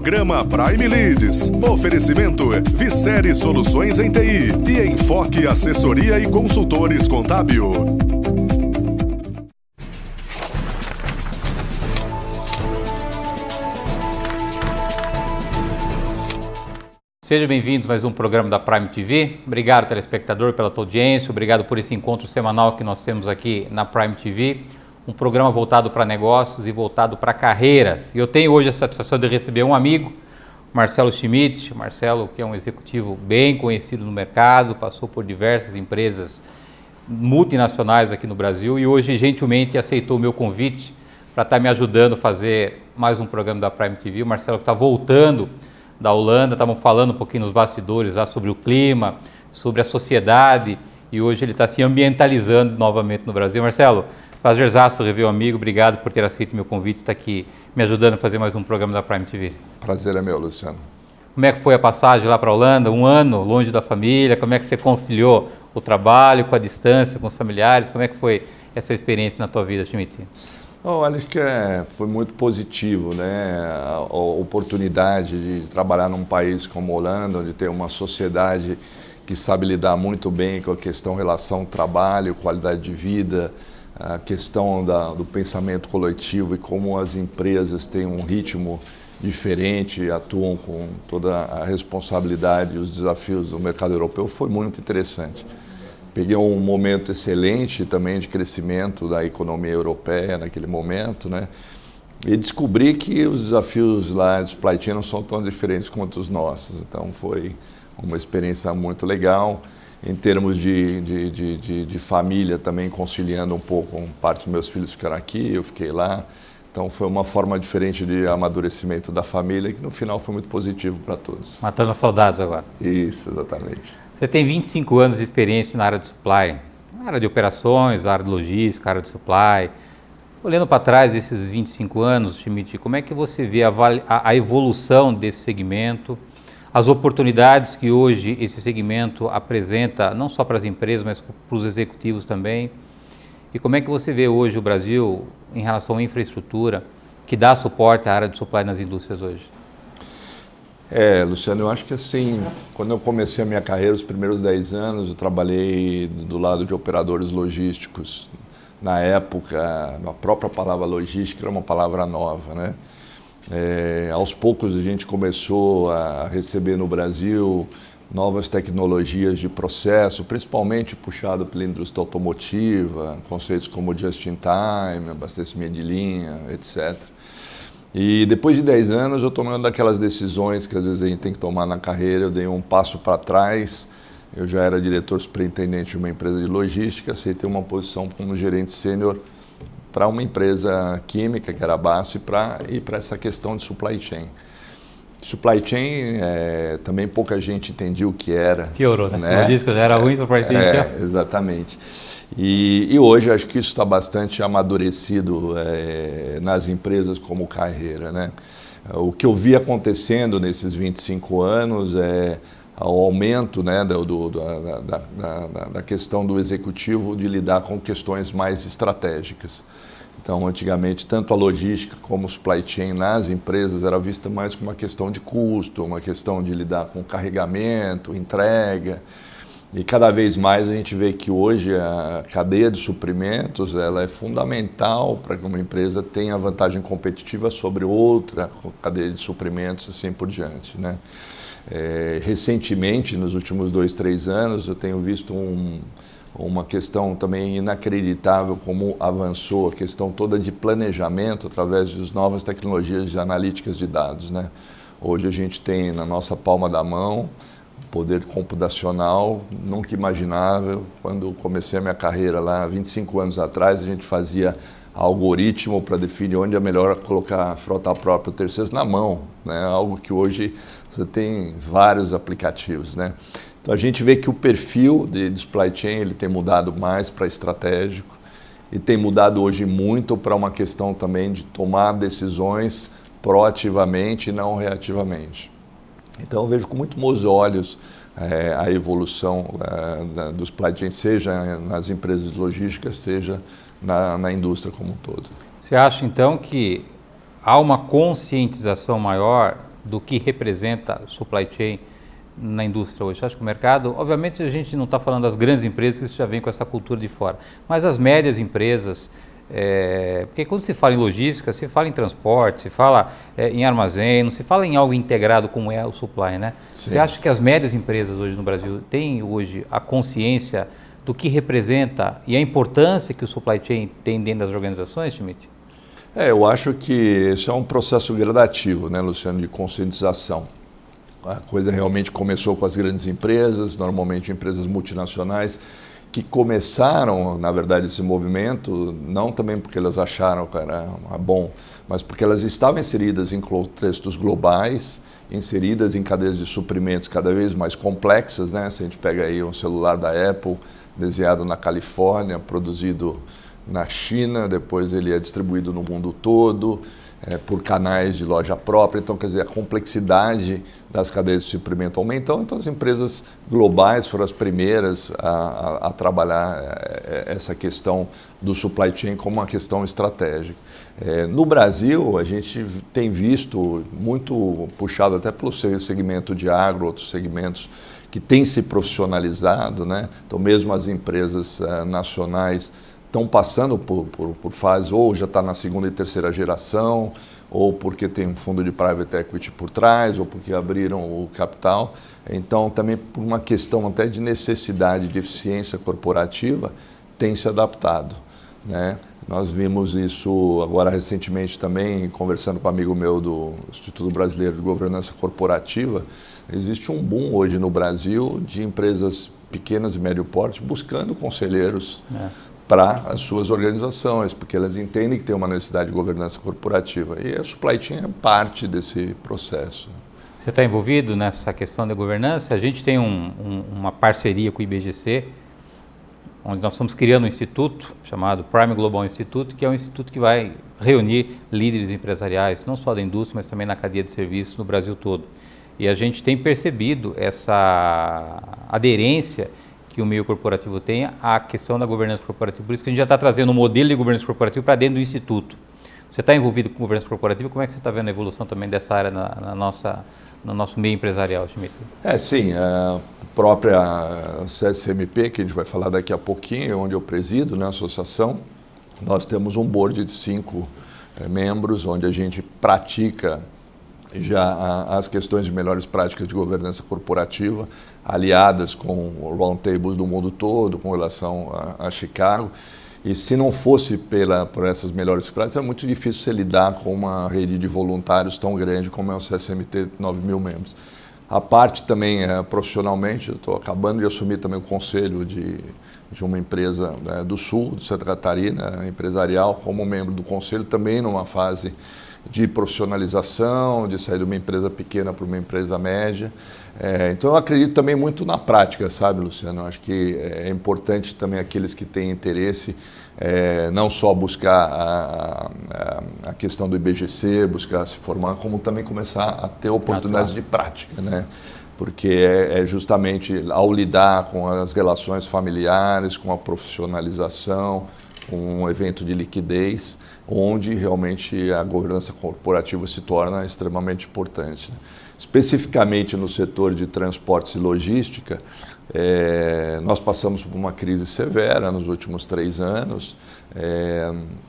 Programa Prime Leads. Oferecimento Vicere Soluções em TI e Enfoque Assessoria e Consultores Contábil. Sejam bem-vindos a mais um programa da Prime TV. Obrigado, telespectador, pela tua audiência. Obrigado por esse encontro semanal que nós temos aqui na Prime TV. Um programa voltado para negócios e voltado para carreiras. E eu tenho hoje a satisfação de receber um amigo, Marcelo Schmidt. Marcelo, que é um executivo bem conhecido no mercado, passou por diversas empresas multinacionais aqui no Brasil e hoje gentilmente aceitou o meu convite para estar me ajudando a fazer mais um programa da Prime TV. O Marcelo que está voltando da Holanda, estavam falando um pouquinho nos bastidores lá sobre o clima, sobre a sociedade e hoje ele está se ambientalizando novamente no Brasil. Marcelo, prazerzaço rever o amigo, obrigado por ter aceito o meu convite, está aqui me ajudando a fazer mais um programa da Prime TV. Prazer é meu, Luciano. Como é que foi a passagem lá para a Holanda? Um ano longe da família, como é que você conciliou o trabalho com a distância, com os familiares? Como é que foi essa experiência na tua vida, Schmidt? Olha, acho que foi muito positivo, né? A oportunidade de trabalhar num país como a Holanda, onde tem uma sociedade que sabe lidar muito bem com a questão relação trabalho, qualidade de vida, a questão do pensamento coletivo e como as empresas têm um ritmo diferente, atuam com toda a responsabilidade e os desafios do mercado europeu, foi muito interessante. Peguei um momento excelente também de crescimento da economia europeia naquele momento, né? E descobri que os desafios lá de supply chain não são tão diferentes quanto os nossos. Então foi uma experiência muito legal. Em termos de família também, conciliando um pouco, parte dos meus filhos ficaram aqui, eu fiquei lá. Então foi uma forma diferente de amadurecimento da família que no final foi muito positivo para todos. Matando as saudades agora. Isso, exatamente. Você tem 25 anos de experiência na área de supply, na área de operações, na área de logística, na área de supply. Olhando para trás esses 25 anos, Schmidt, como é que você vê a evolução desse segmento, as oportunidades que hoje esse segmento apresenta, não só para as empresas, mas para os executivos também? E como é que você vê hoje o Brasil em relação à infraestrutura que dá suporte à área de supply nas indústrias hoje? Luciano, eu acho que assim, quando eu comecei a minha carreira, os primeiros 10 anos, eu trabalhei do lado de operadores logísticos. Na época, a própria palavra logística era uma palavra nova, né? Aos poucos a gente começou a receber no Brasil novas tecnologias de processo, principalmente puxado pela indústria automotiva, conceitos como just-in-time, abastecimento de linha, etc. E depois de 10 anos eu tomei uma daquelas decisões que às vezes a gente tem que tomar na carreira, eu dei um passo para trás, eu já era diretor superintendente de uma empresa de logística, aceitei uma posição como gerente sênior para uma empresa química, que era a BASF, e para essa questão de supply chain. Supply chain, também pouca gente entendia o que era. Piorou, né? Você disse que já era ruim, supply chain. Exatamente. E hoje acho que isso está bastante amadurecido nas empresas como carreira, né? O que eu vi acontecendo nesses 25 anos é o aumento, né, da questão do executivo de lidar com questões mais estratégicas. Então, antigamente, tanto a logística como o supply chain nas empresas era vista mais como uma questão de custo, uma questão de lidar com carregamento, entrega. E cada vez mais a gente vê que hoje a cadeia de suprimentos ela é fundamental para que uma empresa tenha vantagem competitiva sobre outra cadeia de suprimentos, assim por diante, né? Recentemente, nos últimos 2, 3 anos, eu tenho visto uma questão também inacreditável como avançou a questão toda de planejamento através das novas tecnologias de analíticas de dados, né? Hoje a gente tem na nossa palma da mão poder computacional, nunca imaginável. Quando comecei a minha carreira lá, 25 anos atrás, a gente fazia algoritmo para definir onde é melhor colocar a frota própria ou terceiros na mão, né? Algo que hoje você tem vários aplicativos, né? Então a gente vê que o perfil de supply chain ele tem mudado mais para estratégico e tem mudado hoje muito para uma questão também de tomar decisões proativamente e não reativamente. Então eu vejo com muito bons olhos a evolução dos supply chain, seja nas empresas de logística, seja na indústria como um todo. Você acha então que há uma conscientização maior do que representa supply chain na indústria hoje? Você acha que o mercado, obviamente a gente não está falando das grandes empresas, que isso já vem com essa cultura de fora, mas as médias empresas, porque quando se fala em logística, se fala em transporte, se fala em armazém, não se fala em algo integrado como é o supply, né? Sim. Você acha que as médias empresas hoje no Brasil têm hoje a consciência do que representa e a importância que o supply chain tem dentro das organizações, Schmidt? Eu acho que isso é um processo gradativo, né, Luciano, de conscientização. A coisa realmente começou com as grandes empresas, normalmente empresas multinacionais, que começaram, na verdade, esse movimento, não também porque elas acharam que era bom, mas porque elas estavam inseridas em contextos globais, inseridas em cadeias de suprimentos cada vez mais complexas, né? Se a gente pega aí um celular da Apple, desenhado na Califórnia, produzido na China, depois ele é distribuído no mundo todo, por canais de loja própria. Então, quer dizer, a complexidade das cadeias de suprimento aumentou. Então, as empresas globais foram as primeiras a trabalhar essa questão do supply chain como uma questão estratégica. No Brasil, a gente tem visto, muito puxado até pelo segmento de agro, outros segmentos que têm se profissionalizado, né? Então, mesmo as empresas nacionais estão passando por fases, ou já está na segunda e terceira geração, ou porque tem um fundo de private equity por trás, ou porque abriram o capital. Então, também por uma questão até de necessidade de eficiência corporativa, tem se adaptado, né? Nós vimos isso agora recentemente também, conversando com um amigo meu do Instituto Brasileiro de Governança Corporativa. Existe um boom hoje no Brasil de empresas pequenas e médio porte buscando conselheiros para as suas organizações, porque elas entendem que tem uma necessidade de governança corporativa. E a supply chain é parte desse processo. Você está envolvido nessa questão da governança? A gente tem uma parceria com o IBGC, onde nós estamos criando um instituto chamado Prime Global Institute, que é um instituto que vai reunir líderes empresariais, não só da indústria, mas também na cadeia de serviços no Brasil todo. E a gente tem percebido essa aderência que o meio corporativo tem à questão da governança corporativa. Por isso que a gente já está trazendo um modelo de governança corporativa para dentro do Instituto. Você está envolvido com governança corporativa, como é que você está vendo a evolução também dessa área no nosso meio empresarial, Schmidt? Sim, a própria CSMP, que a gente vai falar daqui a pouquinho, onde eu presido, né, a associação, nós temos um board de 5 membros, onde a gente pratica já as questões de melhores práticas de governança corporativa, aliadas com roundtables do mundo todo, com relação a Chicago. E se não fosse por essas melhores práticas, é muito difícil você lidar com uma rede de voluntários tão grande como é o CSMT, 9 mil membros. A parte também, profissionalmente, eu estou acabando de assumir também o conselho de uma empresa do sul, de Santa Catarina, empresarial, como membro do conselho, também numa fase de profissionalização, de sair de uma empresa pequena para uma empresa média. Então, eu acredito também muito na prática, sabe, Luciano? Eu acho que é importante também aqueles que têm interesse, não só buscar a questão do IBGC, buscar se formar, como também começar a ter oportunidades de prática, né? Porque é justamente ao lidar com as relações familiares, com a profissionalização, com um evento de liquidez, onde realmente a governança corporativa se torna extremamente importante, né? Especificamente no setor de transportes e logística, nós passamos por uma crise severa nos últimos 3 anos.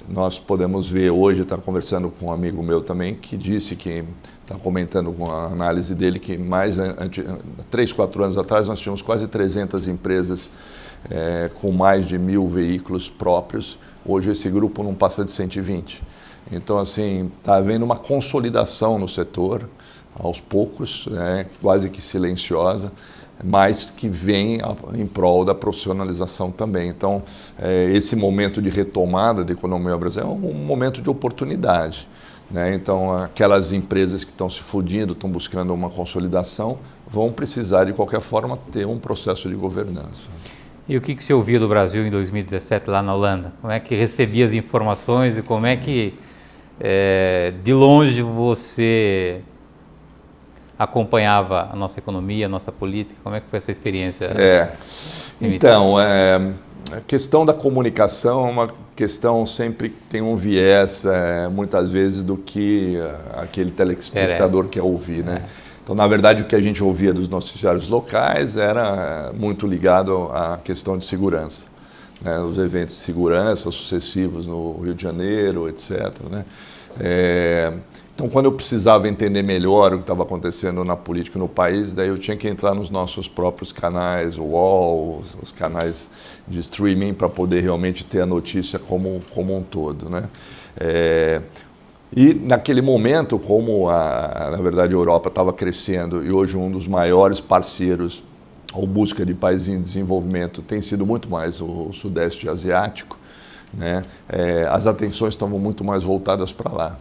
Nós podemos ver hoje, estar conversando com um amigo meu também, que disse que, está comentando com a análise dele, que 3, 4 anos atrás nós tínhamos quase 300 empresas com mais de 1.000 veículos próprios. Hoje esse grupo não passa de 120. Então, assim, está havendo uma consolidação no setor, aos poucos, quase que silenciosa, mas que vem em prol da profissionalização também. Então, esse momento de retomada da economia brasileira é um momento de oportunidade, né? Então, aquelas empresas que estão se fundindo, estão buscando uma consolidação, vão precisar, de qualquer forma, ter um processo de governança. E o que você ouvia do Brasil em 2017 lá na Holanda? Como é que recebia as informações e como é que, de longe, você acompanhava a nossa economia, a nossa política? Como é que foi essa experiência? Então, A questão da comunicação é uma questão sempre que tem um viés, muitas vezes, do que aquele telespectador quer ouvir, né? Então, na verdade, o que a gente ouvia dos noticiários locais era muito ligado à questão de segurança, né? Os eventos de segurança sucessivos no Rio de Janeiro, etc., né? Então, quando eu precisava entender melhor o que estava acontecendo na política no país, daí eu tinha que entrar nos nossos próprios canais, o UOL, os canais de streaming, para poder realmente ter a notícia como um todo, né? E naquele momento, como na verdade a Europa estava crescendo e hoje um dos maiores parceiros ou busca de países em desenvolvimento tem sido muito mais o Sudeste Asiático, né? As atenções estavam muito mais voltadas para lá.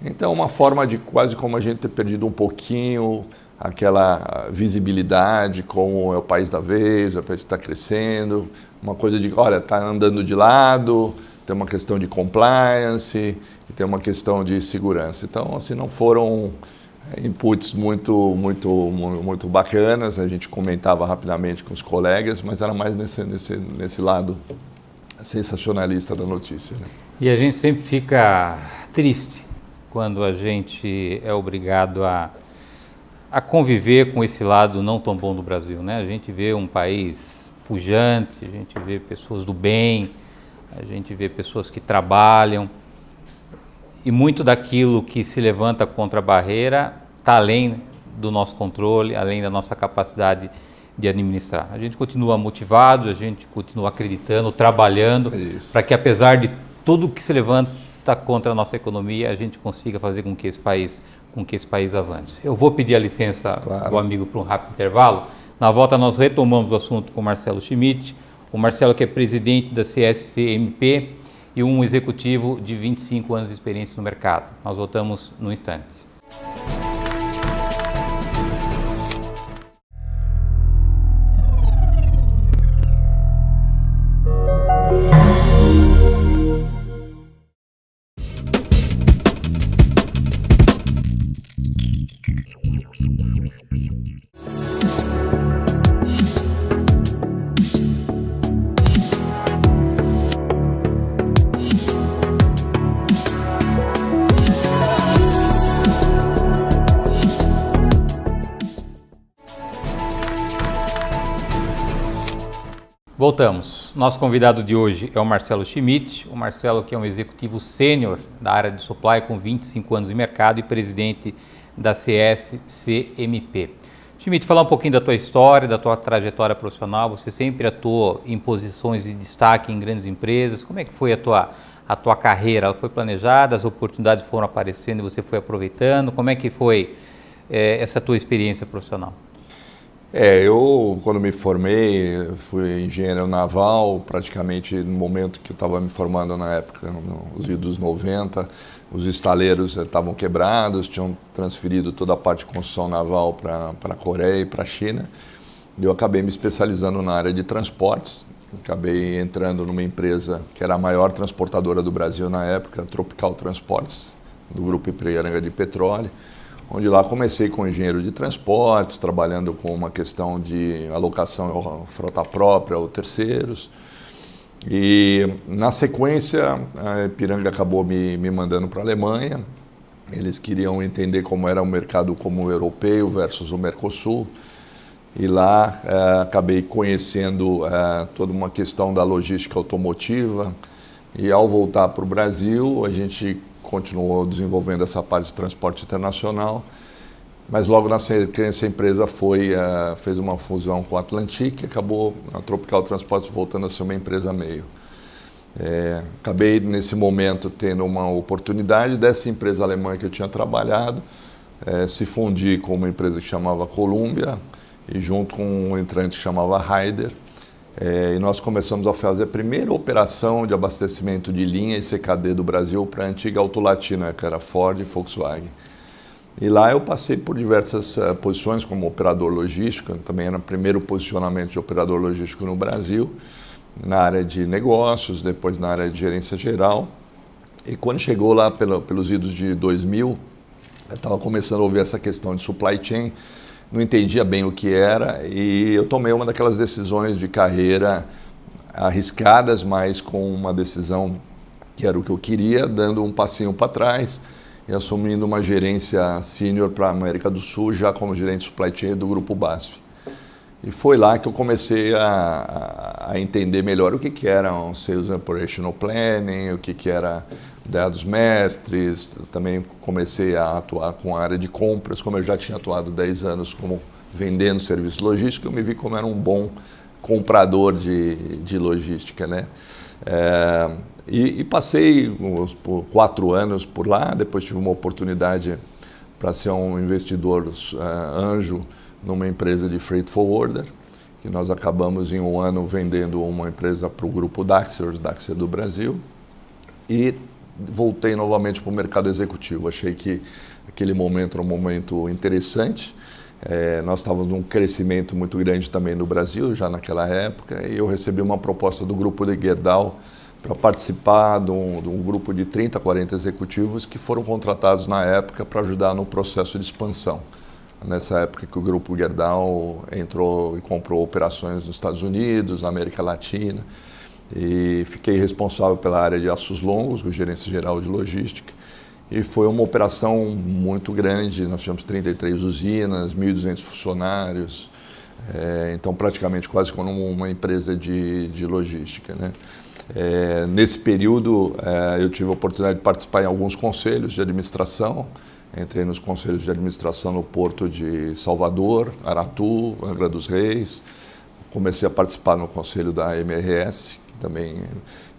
Então, uma forma de quase como a gente ter perdido um pouquinho aquela visibilidade, como é o país da vez, o país está crescendo, uma coisa de, olha, está andando de lado, tem uma questão de compliance, tem uma questão de segurança. Então, assim, não foram inputs muito bacanas, a gente comentava rapidamente com os colegas, mas era mais nesse lado sensacionalista da notícia, né? E a gente sempre fica triste quando a gente é obrigado a conviver com esse lado não tão bom do Brasil, né? A gente vê um país pujante, a gente vê pessoas do bem, a gente vê pessoas que trabalham, e muito daquilo que se levanta contra a barreira está além do nosso controle, além da nossa capacidade de administrar. A gente continua motivado, a gente continua acreditando, trabalhando, para que apesar de tudo que se levanta contra a nossa economia, a gente consiga fazer com que esse país avance. Eu vou pedir a licença do amigo para um rápido intervalo. Na volta nós retomamos o assunto com o Marcelo Schmidt, o Marcelo que é presidente da CSCMP e um executivo de 25 anos de experiência no mercado. Nós voltamos no instante. Voltamos. Nosso convidado de hoje é o Marcelo Schmidt. O Marcelo que é um executivo sênior da área de supply com 25 anos de mercado e presidente da CSCMP. Schmidt, falar um pouquinho da tua história, da tua trajetória profissional. Você sempre atuou em posições de destaque em grandes empresas. Como é que foi a tua carreira? Ela foi planejada, as oportunidades foram aparecendo e você foi aproveitando? Como é que foi essa tua experiência profissional? Eu, quando me formei, fui engenheiro naval, praticamente no momento que eu estava me formando na época, nos idos 90, os estaleiros estavam quebrados, tinham transferido toda a parte de construção naval para a Coreia e para a China. E eu acabei me especializando na área de transportes, acabei entrando numa empresa que era a maior transportadora do Brasil na época, Tropical Transportes, do Grupo Ipiranga de Petróleo, onde lá comecei como engenheiro de transportes, trabalhando com uma questão de alocação frota própria ou terceiros. E na sequência, a Ipiranga acabou me mandando para a Alemanha. Eles queriam entender como era o mercado comum europeu versus o Mercosul. E lá acabei conhecendo toda uma questão da logística automotiva. E ao voltar para o Brasil, a gente continuou desenvolvendo essa parte de transporte internacional, mas logo na sequência a empresa fez uma fusão com a Atlantic e acabou a Tropical Transportes voltando a ser uma empresa meio. Acabei nesse momento tendo uma oportunidade dessa empresa alemã que eu tinha trabalhado se fundir com uma empresa que chamava Columbia e junto com um entrante que chamava Ryder. E nós começamos a fazer a primeira operação de abastecimento de linha e CKD do Brasil para a antiga Autolatina, que era Ford e Volkswagen. E lá eu passei por diversas posições como operador logístico, também era o primeiro posicionamento de operador logístico no Brasil, na área de negócios, depois na área de gerência geral. E quando chegou lá pelos idos de 2000, eu estava começando a ouvir essa questão de supply chain, não entendia bem o que era e eu tomei uma daquelas decisões de carreira arriscadas, mas com uma decisão que era o que eu queria, dando um passinho para trás e assumindo uma gerência sênior para a América do Sul, já como gerente de supply chain do Grupo BASF. E foi lá que eu comecei a entender melhor o que era um Sales and Operational Planning, o que era dados mestres. Também comecei a atuar com a área de compras, como eu já tinha atuado 10 anos como vendendo serviço logístico, eu me vi como era um bom comprador de logística, né? E passei por 4 anos por lá, depois tive uma oportunidade para ser um investidor anjo numa empresa de freight forwarder, que nós acabamos em um ano vendendo uma empresa para o grupo Daxer do Brasil, e voltei novamente para o mercado executivo. Achei que aquele momento era um momento interessante. Nós estávamos num crescimento muito grande também no Brasil, já naquela época, e eu recebi uma proposta do grupo de Gerdau para participar de um grupo de 30, 40 executivos que foram contratados na época para ajudar no processo de expansão. Nessa época que o grupo Gerdau entrou e comprou operações nos Estados Unidos, na América Latina, e fiquei responsável pela área de aços longos, com gerência geral de logística, e foi uma operação muito grande. Nós tínhamos 33 usinas, 1.200 funcionários, então praticamente quase como uma empresa de logística, né? Nesse período eu tive a oportunidade de participar em alguns conselhos de administração. Entrei nos conselhos de administração no Porto de Salvador, Aratu, Angra dos Reis. Comecei a participar no conselho da MRS também.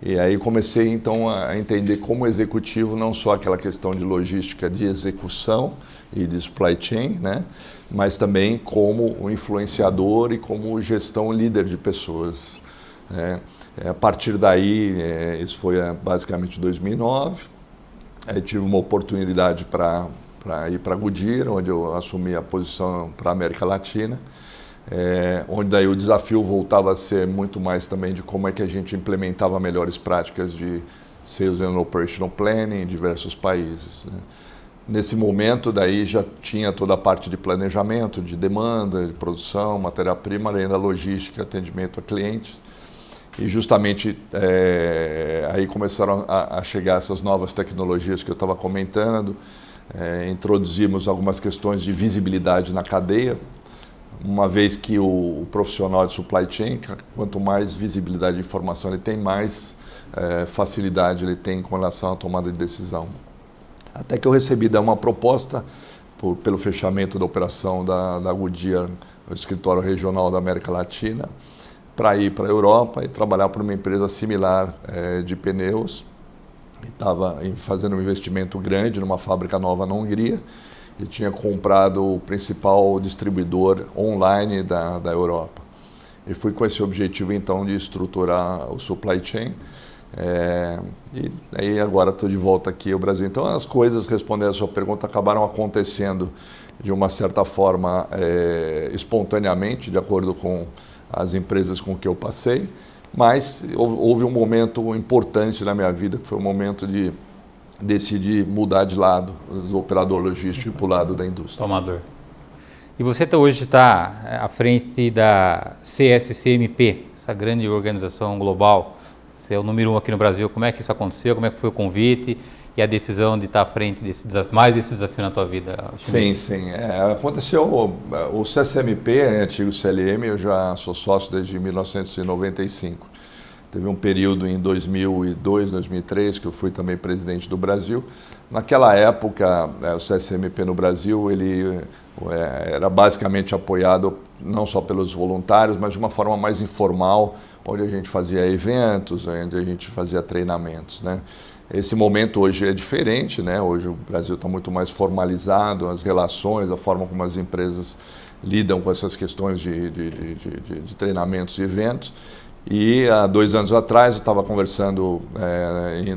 E aí comecei então a entender como executivo não só aquela questão de logística de execução e de supply chain, né? Mas também como um influenciador e como gestão líder de pessoas, né? A partir daí, isso foi basicamente em 2009, tive uma oportunidade para ir para a Goodyear, onde eu assumi a posição para a América Latina, onde daí o desafio voltava a ser muito mais também de como é que a gente implementava melhores práticas de Sales and Operational Planning em diversos países, né? Nesse momento daí já tinha toda a parte de planejamento, de demanda, de produção, matéria-prima, além da logística, atendimento a clientes. E justamente aí começaram a chegar essas novas tecnologias que eu estava comentando. Introduzimos algumas questões de visibilidade na cadeia, uma vez que o profissional de supply chain, quanto mais visibilidade de informação ele tem, mais facilidade ele tem com relação à tomada de decisão. Até que eu recebi uma proposta pelo fechamento da operação da Goodyear, o escritório regional da América Latina, para ir para a Europa e trabalhar para uma empresa similar de pneus. Estava fazendo um investimento grande numa fábrica nova na Hungria e tinha comprado o principal distribuidor online da Europa. E fui com esse objetivo então de estruturar o supply chain. E aí agora estou de volta aqui ao Brasil. Então as coisas, respondendo a sua pergunta, acabaram acontecendo de uma certa forma espontaneamente, de acordo com as empresas com que eu passei, mas houve um momento importante na minha vida, que foi o momento de decidir mudar de lado, do operador logístico para o lado da indústria. Tomador. E você hoje está à frente da CSCMP, essa grande organização global. Você é o número 1 aqui no Brasil. Como é que isso aconteceu? Como é que foi o convite e a decisão de estar à frente desse desafio, mais esse desafio na tua vida? Sim. Aconteceu o CSMP, antigo CLM, eu já sou sócio desde 1995. Teve um período em 2002, 2003, que eu fui também presidente do Brasil. Naquela época, o CSMP no Brasil, ele era basicamente apoiado não só pelos voluntários, mas de uma forma mais informal, onde a gente fazia eventos, onde a gente fazia treinamentos, né? Esse momento hoje é diferente, né? Hoje o Brasil está muito mais formalizado, as relações, a forma como as empresas lidam com essas questões de treinamentos e eventos. E há 2 anos atrás eu estava conversando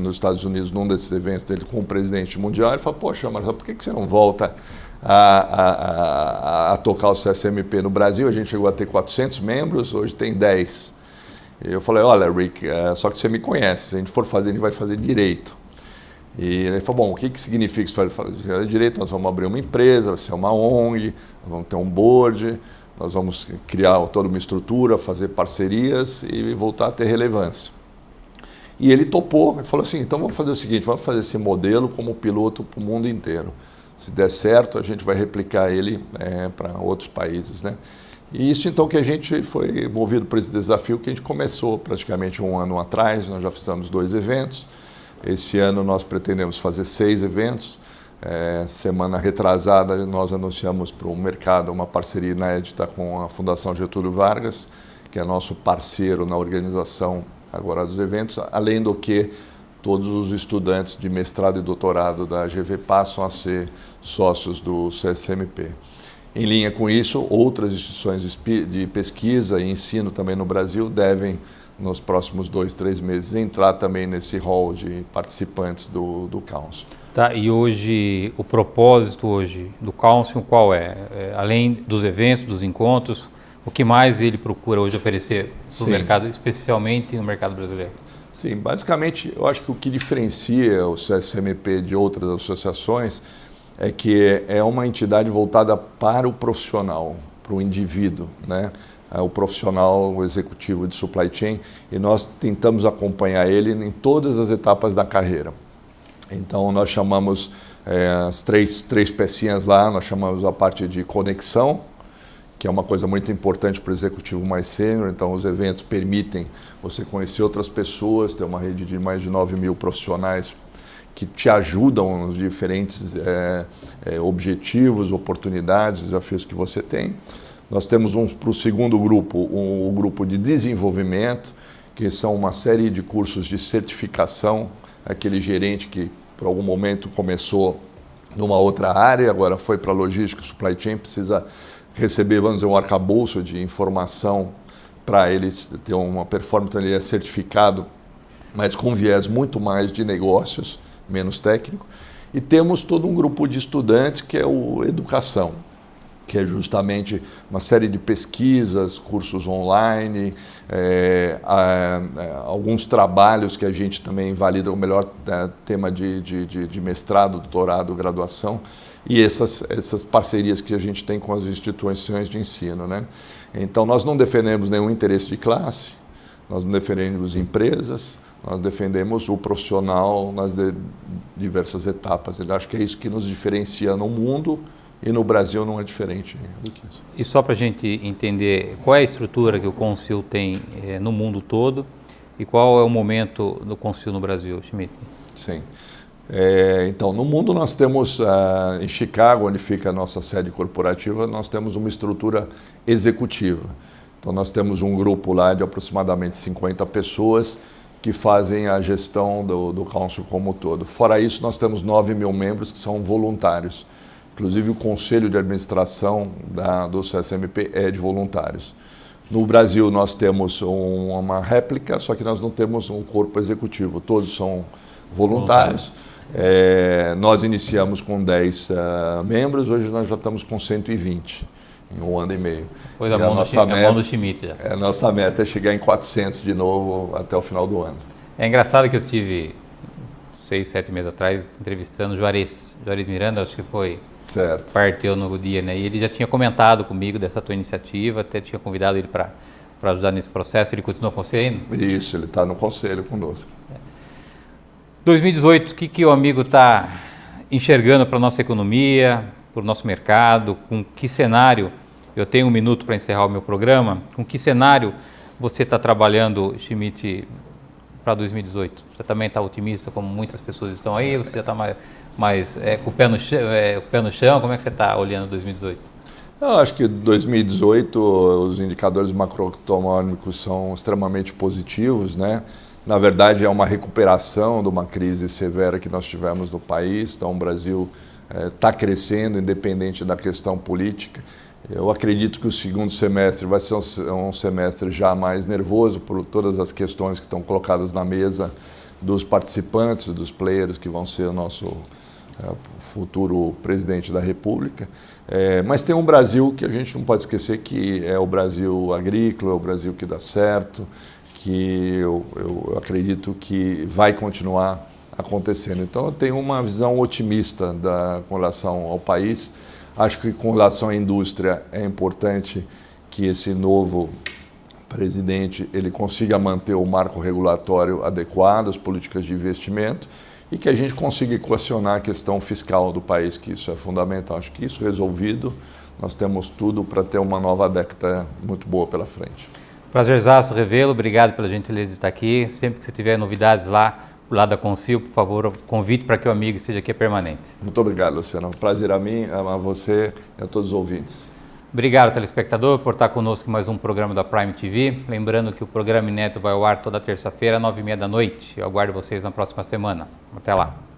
nos Estados Unidos, num desses eventos dele, com o presidente mundial, e ele falou: poxa, Marcelo, por que você não volta a tocar o CSMP no Brasil? A gente chegou a ter 400 membros, hoje tem 10. Eu falei: olha, Rick, só que você me conhece, se a gente for fazer, a gente vai fazer direito. E ele falou: bom, o que significa isso? Eu falei: direito, nós vamos abrir uma empresa, vai ser uma ONG, nós vamos ter um board, nós vamos criar toda uma estrutura, fazer parcerias e voltar a ter relevância. E ele topou e falou assim, então vamos fazer o seguinte, vamos fazer esse modelo como piloto para o mundo inteiro. Se der certo, a gente vai replicar ele para outros países, né? E isso então que a gente foi movido por esse desafio que a gente começou praticamente um ano atrás, nós já fizemos 2 eventos. Esse ano nós pretendemos fazer 6 eventos. Semana retrasada nós anunciamos para o mercado uma parceria inédita com a Fundação Getúlio Vargas, que é nosso parceiro na organização agora dos eventos, além do que todos os estudantes de mestrado e doutorado da GV passam a ser sócios do CSMP. Em linha com isso, outras instituições de pesquisa e ensino também no Brasil devem, nos próximos 2, 3 meses, entrar também nesse hall de participantes do Council. Tá, e hoje, o propósito hoje do Council qual é? Além dos eventos, dos encontros, o que mais ele procura hoje oferecer para o mercado, especialmente no mercado brasileiro? Sim, basicamente, eu acho que o que diferencia o CSMP de outras associações é que é uma entidade voltada para o profissional, para o indivíduo, né? O profissional, o executivo de supply chain, e nós tentamos acompanhar ele em todas as etapas da carreira. Então, nós chamamos as três pecinhas lá, nós chamamos a parte de conexão, que é uma coisa muito importante para o executivo mais sênior. Então, os eventos permitem você conhecer outras pessoas, ter uma rede de mais de 9.000 profissionais que te ajudam nos diferentes objetivos, oportunidades, desafios que você tem. Nós temos para o segundo grupo, o grupo de desenvolvimento, que são uma série de cursos de certificação, aquele gerente que por algum momento começou numa outra área, agora foi para logística, supply chain, precisa receber, vamos dizer, um arcabouço de informação para ele ter uma performance, então ele é certificado, mas com viés muito mais de negócios, menos técnico. E temos todo um grupo de estudantes que é o Educação, que é justamente uma série de pesquisas, cursos online, alguns trabalhos que a gente também valida o melhor tema de mestrado, doutorado, graduação, e essas parcerias que a gente tem com as instituições de ensino, né? Então, nós não defendemos nenhum interesse de classe, nós não defendemos empresas, nós defendemos o profissional nas diversas etapas. Eu acho que é isso que nos diferencia no mundo. E no Brasil não é diferente do que isso. E só para a gente entender, qual é a estrutura que o Council tem no mundo todo e qual é o momento do Council no Brasil, Schmidt? Sim. Então, no mundo nós temos, em Chicago, onde fica a nossa sede corporativa, nós temos uma estrutura executiva. Então, nós temos um grupo lá de aproximadamente 50 pessoas que fazem a gestão do Council como um todo. Fora isso, nós temos 9.000 membros que são voluntários. Inclusive, o Conselho de Administração do CSMP é de voluntários. No Brasil, nós temos uma réplica, só que nós não temos um corpo executivo. Todos são voluntários. Nós iniciamos com 10 membros, hoje nós já estamos com 120, em 1 ano e meio. Pois a mão do Schmidt já. A nossa meta é chegar em 400 de novo até o final do ano. É engraçado que eu tive 6, 7 meses atrás, entrevistando o Juarez Miranda, acho que foi, certo, partiu no dia, né? E ele já tinha comentado comigo dessa tua iniciativa, até tinha convidado ele para ajudar nesse processo. Ele continua com você ainda? Isso, ele está no conselho conosco. 2018, o que o amigo está enxergando para a nossa economia, para o nosso mercado, com que cenário, eu tenho 1 minuto para encerrar o meu programa, com que cenário você está trabalhando, Schmidt, para 2018? Você também está otimista, como muitas pessoas estão aí? Você já está mais com o pé no chão? Como é que você está olhando 2018? Eu acho que 2018 os indicadores macroeconômicos são extremamente positivos, né? Na verdade, é uma recuperação de uma crise severa que nós tivemos no país. Então, o Brasil está crescendo, independente da questão política. Eu acredito que o segundo semestre vai ser um semestre já mais nervoso por todas as questões que estão colocadas na mesa dos participantes, dos players que vão ser o nosso futuro presidente da República. Mas tem um Brasil que a gente não pode esquecer que é o Brasil agrícola, é o Brasil que dá certo, que eu acredito que vai continuar acontecendo. Então, eu tenho uma visão otimista com relação ao país. Acho que com relação à indústria é importante que esse novo presidente ele consiga manter o marco regulatório adequado, as políticas de investimento, e que a gente consiga equacionar a questão fiscal do país, que isso é fundamental. Acho que isso resolvido, nós temos tudo para ter uma nova década muito boa pela frente. Prazerzaço revê-lo, obrigado pela gentileza de estar aqui. Sempre que você tiver novidades lá do lado da Consil, por favor, convite para que o amigo esteja aqui permanente. Muito obrigado, Luciano. É um prazer a mim, a você e a todos os ouvintes. Obrigado, telespectador, por estar conosco em mais um programa da Prime TV. Lembrando que o programa Inédito vai ao ar toda terça-feira, às 9h30 da noite. Eu aguardo vocês na próxima semana. Até lá.